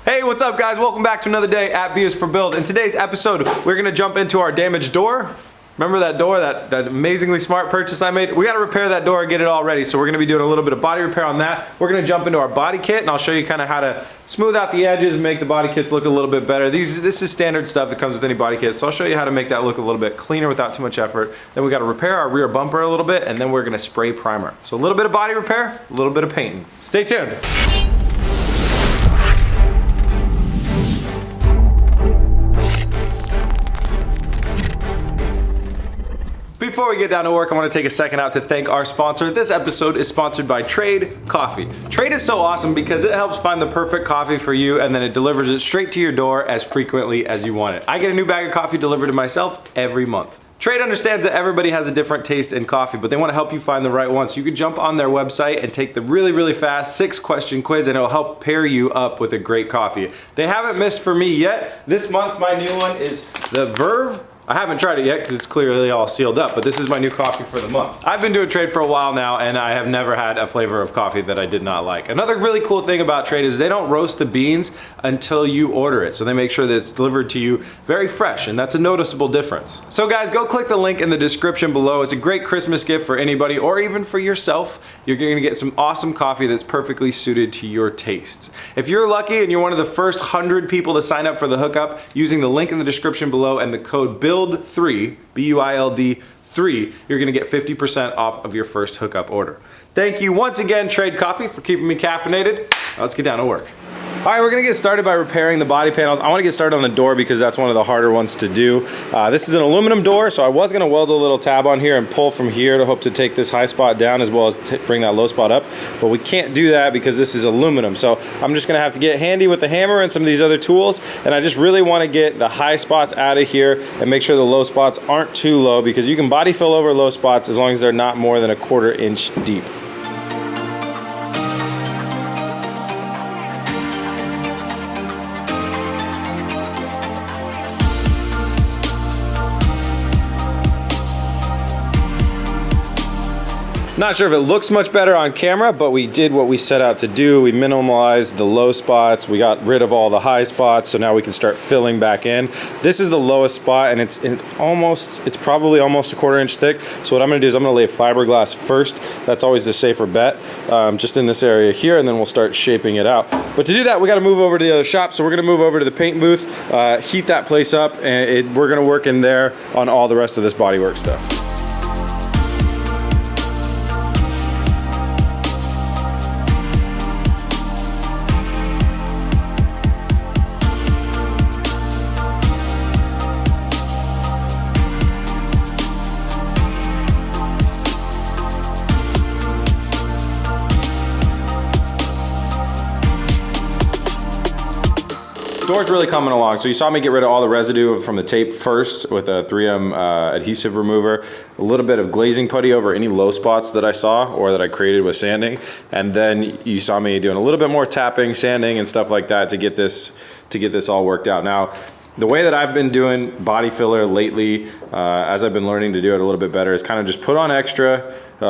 Hey, what's up guys? Welcome back to another day at B is for Build. In today's episode, we're gonna jump into our damaged door. Remember that door, that amazingly smart purchase I made? We gotta repair that door and get it all ready. So we're gonna be doing a little bit of body repair on that. We're gonna jump into our body kit and I'll show you kind of how to smooth out the edges and make the body kits look a little bit better. This is standard stuff that comes with any body kit. So I'll show you how to make that look a little bit cleaner without too much effort. Then we gotta repair our rear bumper a little bit and then we're gonna spray primer. So a little bit of body repair, a little bit of painting. Stay tuned. Before we get down to work, I want to take a second out to thank our sponsor. This episode is sponsored by Trade Coffee. Trade is so awesome because it helps find the perfect coffee for you and then it delivers it straight to your door as frequently as you want it. I get a new bag of coffee delivered to myself every month. Trade understands that everybody has a different taste in coffee, but they want to help you find the right one. So you can jump on their website and take the really fast 6-question quiz and it'll help pair you up with a great coffee. They haven't missed for me yet. This month my new one is the Verve. I haven't tried it yet because it's clearly all sealed up, but this is my new coffee for the month. I've been doing Trade for a while now and I have never had a flavor of coffee that I did not like. Another really cool thing about Trade is they don't roast the beans until you order it. So they make sure that it's delivered to you very fresh and that's a noticeable difference. So guys, go click the link in the description below. It's a great Christmas gift for anybody or even for yourself. You're gonna get some awesome coffee that's perfectly suited to your tastes. If you're lucky and you're one of the first 100 people to sign up for the hookup using the link in the description below and the code BUILD3, B-U-I-L-D 3, you're gonna get 50% off of your first hookup order. Thank you once again, Trade Coffee, for keeping me caffeinated. Now let's get down to work. All right, we're gonna get started by repairing the body panels. I wanna get started on the door because that's one of the harder ones to do. This is an aluminum door, so I was gonna weld a little tab on here and pull from here to hope to take this high spot down as well as bring that low spot up, but we can't do that because this is aluminum. So I'm just gonna have to get handy with the hammer and some of these other tools, and I just really wanna get the high spots out of here and make sure the low spots aren't too low because you can body fill over low spots as long as they're not more than 1/4 inch deep. Not sure if it looks much better on camera, but we did what we set out to do. We minimalized the low spots. We got rid of all the high spots, so now we can start filling back in. This is the lowest spot, and it's probably almost 1/4 inch thick. So what I'm gonna do is I'm gonna lay fiberglass first. That's always the safer bet, just in this area here, and then we'll start shaping it out. But to do that, we gotta move over to the other shop. So we're gonna move over to the paint booth, heat that place up, and we're gonna work in there on all the rest of this bodywork stuff. Door's really coming along. So you saw me get rid of all the residue from the tape first with a 3M adhesive remover, a little bit of glazing putty over any low spots that I saw or that I created with sanding. And then you saw me doing a little bit more tapping, sanding and stuff like that to get this all worked out. Now, the way that I've been doing body filler lately, as I've been learning to do it a little bit better, is kind of just put on extra.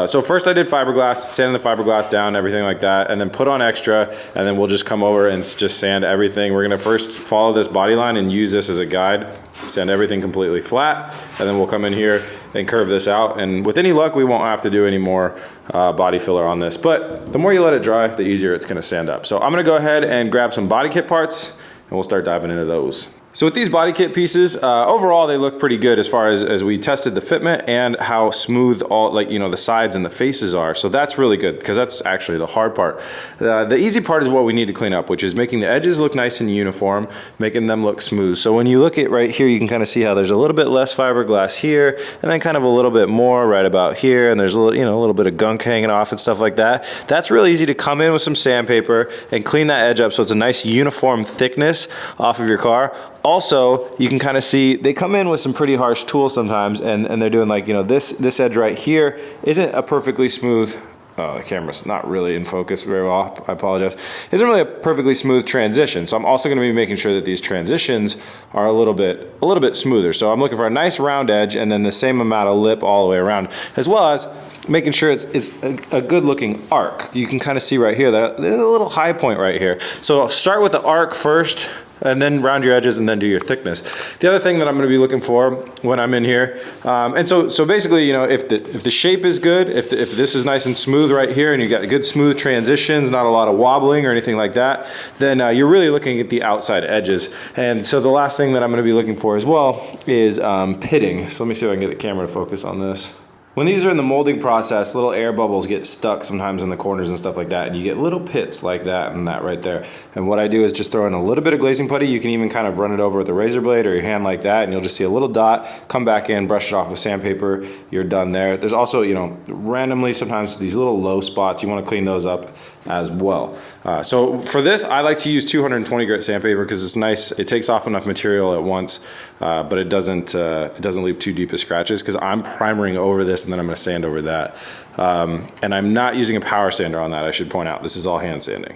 So first I did fiberglass, sanding the fiberglass down, everything like that, and then put on extra, and then we'll just come over and just sand everything. We're gonna first follow this body line and use this as a guide, sand everything completely flat, and then we'll come in here and curve this out. And with any luck, we won't have to do any more body filler on this. But the more you let it dry, the easier it's gonna sand up. So I'm gonna go ahead and grab some body kit parts, and we'll start diving into those. So with these body kit pieces, overall they look pretty good as far as we tested the fitment and how smooth all, like, you know, the sides and the faces are. So that's really good because that's actually the hard part. The easy part is what we need to clean up, which is making the edges look nice and uniform, making them look smooth. So when you look at right here, you can kind of see how there's a little bit less fiberglass here and then kind of a little bit more right about here. And there's a little, you know, a little bit of gunk hanging off and stuff like that. That's really easy to come in with some sandpaper and clean that edge up so it's a nice uniform thickness off of your car. Also, you can kind of see they come in with some pretty harsh tools sometimes, and they're doing like, you know, this edge right here isn't a perfectly smooth, the camera's not really in focus very well, I apologize. Isn't really a perfectly smooth transition. So I'm also gonna be making sure that these transitions are a little bit smoother. So I'm looking for a nice round edge and then the same amount of lip all the way around, as well as making sure it's a good looking arc. You can kind of see right here that there's a little high point right here. So start with the arc first, and then round your edges and then do your thickness. The other thing that I'm going to be looking for when I'm in here, and so basically, you know, if the shape is good, if this is nice and smooth right here and you got good smooth transitions, not a lot of wobbling or anything like that, then you're really looking at the outside edges. And so the last thing that I'm going to be looking for as well is pitting. So let me see if I can get the camera to focus on this. When these are in the molding process, little air bubbles get stuck sometimes in the corners and stuff like that, and you get little pits like that and that right there. And what I do is just throw in a little bit of glazing putty. You can even kind of run it over with a razor blade or your hand like that, and you'll just see a little dot, come back in, brush it off with sandpaper, you're done there. There's also, you know, randomly sometimes these little low spots, you want to clean those up as well. So for this, I like to use 220 grit sandpaper because it's nice. It takes off enough material at once, but it doesn't leave too deep of scratches because I'm primering over this and then I'm going to sand over that. And I'm not using a power sander on that, I should point out. This is all hand sanding.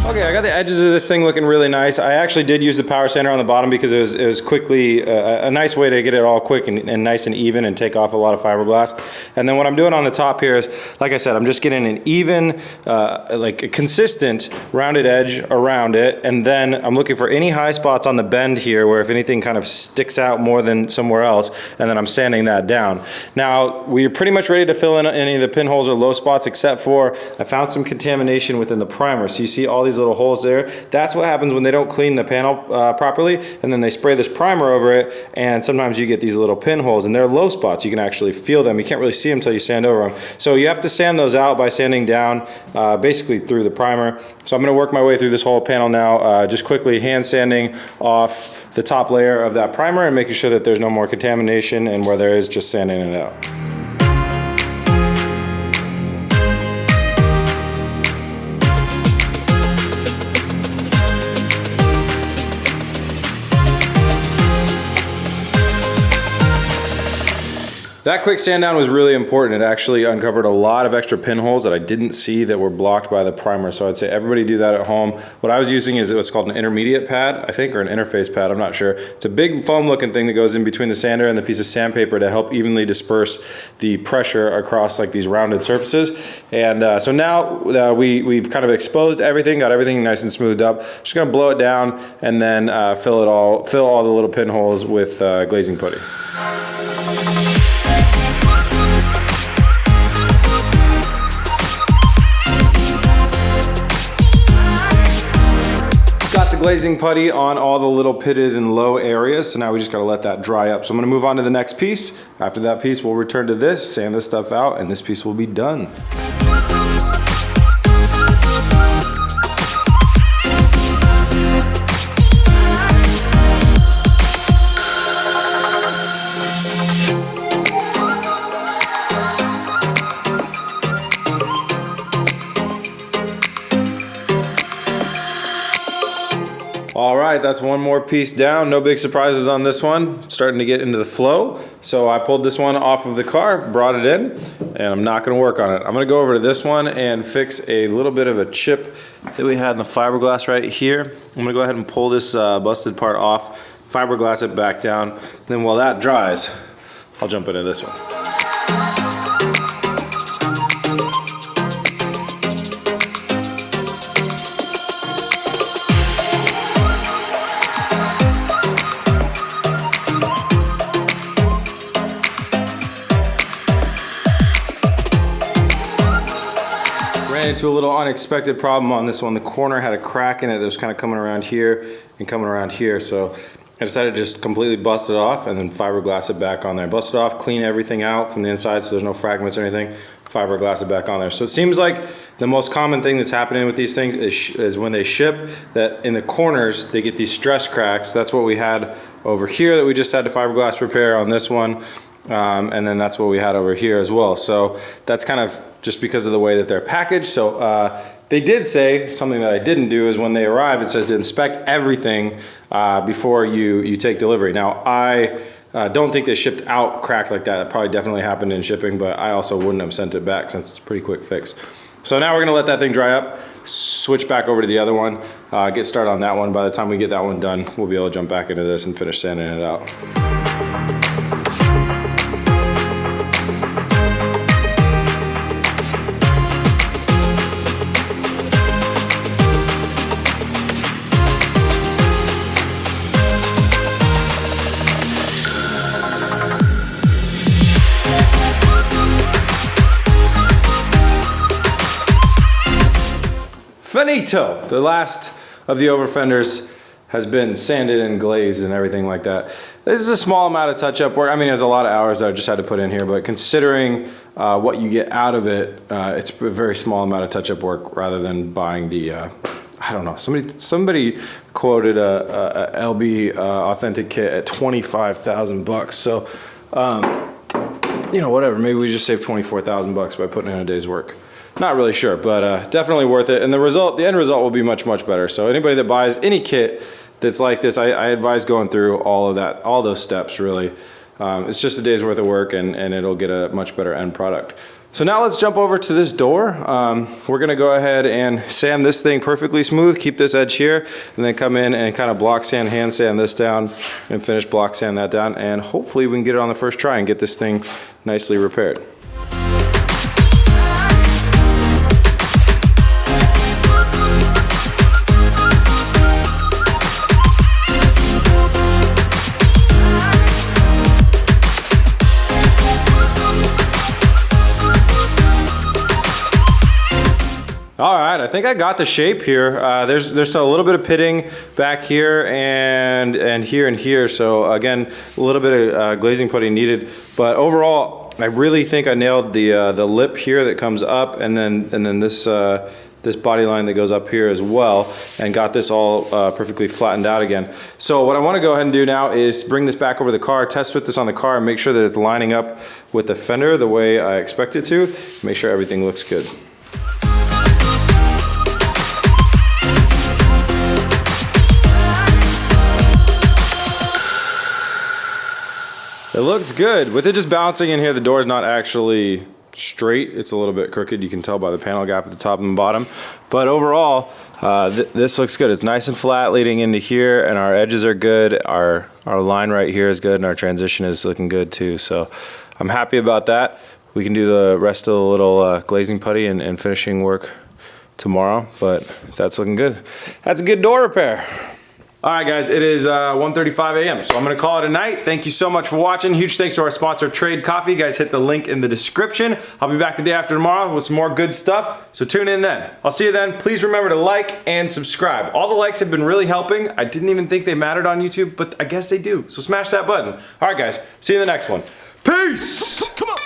Okay, I got the edges of this thing looking really nice. I actually did use the power sander on the bottom because it was quickly a nice way to get it all quick and nice and even and take off a lot of fiberglass. And then what I'm doing on the top here is, like I said, I'm just getting an even, like a consistent rounded edge around it. And then I'm looking for any high spots on the bend here where if anything kind of sticks out more than somewhere else, and then I'm sanding that down. Now, we're pretty much ready to fill in any of the pinholes or low spots except for I found some contamination within the primer. So you see all these little holes there. That's what happens when they don't clean the panel properly, and then they spray this primer over it, and sometimes you get these little pinholes, and they're low spots. You can actually feel them. You can't really see them until you sand over them. So you have to sand those out by sanding down basically through the primer. So I'm going to work my way through this whole panel now, just quickly hand sanding off the top layer of that primer and making sure that there's no more contamination, and where there is, just sanding it out. That quick sand down was really important. It actually uncovered a lot of extra pinholes that I didn't see that were blocked by the primer. So I'd say everybody do that at home. What I was using is what's called an intermediate pad, I think, or an interface pad, I'm not sure. It's a big foam looking thing that goes in between the sander and the piece of sandpaper to help evenly disperse the pressure across like these rounded surfaces. And so now we've kind of exposed everything, got everything nice and smoothed up. Just gonna blow it down and then fill all the little pinholes with glazing putty. Glazing putty on all the little pitted and low areas, so now we just got to let that dry up. So I'm going to move on to the next piece. After that piece, we'll return to this, sand this stuff out, and this piece will be done. All right, that's one more piece down. No big surprises on this one. Starting to get into the flow. So I pulled this one off of the car, brought it in, and I'm not gonna work on it. I'm gonna go over to this one and fix a little bit of a chip that we had in the fiberglass right here. I'm gonna go ahead and pull this busted part off, fiberglass it back down. Then while that dries, I'll jump into this one. Into a little unexpected problem on this one. The corner had a crack in it that was kind of coming around here and coming around here, so I decided to just completely bust it off and then fiberglass it back on there. Bust it off, clean everything out from the inside so there's no fragments or anything, fiberglass it back on there. So it seems like the most common thing that's happening with these things is when they ship, that in the corners they get these stress cracks. That's what we had over here that we just had to fiberglass repair on this one. And then that's what we had over here as well. So that's kind of just because of the way that they're packaged. So they did say, something that I didn't do is when they arrive, it says to inspect everything before you take delivery. Now I Don't think they shipped out cracked like that. It probably definitely happened in shipping, but I also wouldn't have sent it back since it's a pretty quick fix. So now we're gonna let that thing dry up, switch back over to the other one, get started on that one. By the time we get that one done, we'll be able to jump back into this and finish sanding it out. Finito! The last of the over fenders has been sanded and glazed and everything like that. This is a small amount of touch-up work. I mean, there's a lot of hours that I just had to put in here, but considering what you get out of it, it's a very small amount of touch-up work rather than buying the, I don't know, somebody quoted a LB authentic kit at 25,000 bucks. So, you know, whatever, maybe we just saved 24,000 bucks by putting in a day's work. Not really sure, but definitely worth it. And the end result will be much, much better. So anybody that buys any kit that's like this, I advise going through all those steps really. It's just a day's worth of work and it'll get a much better end product. So now let's jump over to this door. We're gonna go ahead and sand this thing perfectly smooth, keep this edge here, and then come in and kind of block sand, hand sand this down, and finish block sand that down. And hopefully we can get it on the first try and get this thing nicely repaired. All right, I think I got the shape here. There's a little bit of pitting back here and here. So again, a little bit of glazing putty needed. But overall, I really think I nailed the lip here that comes up, and then this body line that goes up here as well, and got this all perfectly flattened out again. So what I want to go ahead and do now is bring this back over the car, test fit this on the car, and make sure that it's lining up with the fender the way I expect it to. Make sure everything looks good. It looks good. With it just bouncing in here, the door's not actually straight. It's a little bit crooked. You can tell by the panel gap at the top and the bottom. But overall, this looks good. It's nice and flat leading into here, and our edges are good. Our line right here is good, and our transition is looking good too. So I'm happy about that. We can do the rest of the little glazing putty and finishing work tomorrow, but that's looking good. That's a good door repair. All right, guys, it is 1:35 a.m., so I'm gonna call it a night. Thank you so much for watching. Huge thanks to our sponsor, Trade Coffee. You guys hit the link in the description. I'll be back the day after tomorrow with some more good stuff, so tune in then. I'll see you then. Please remember to like and subscribe. All the likes have been really helping. I didn't even think they mattered on YouTube, but I guess they do, so smash that button. All right, guys, see you in the next one. Peace! Come on.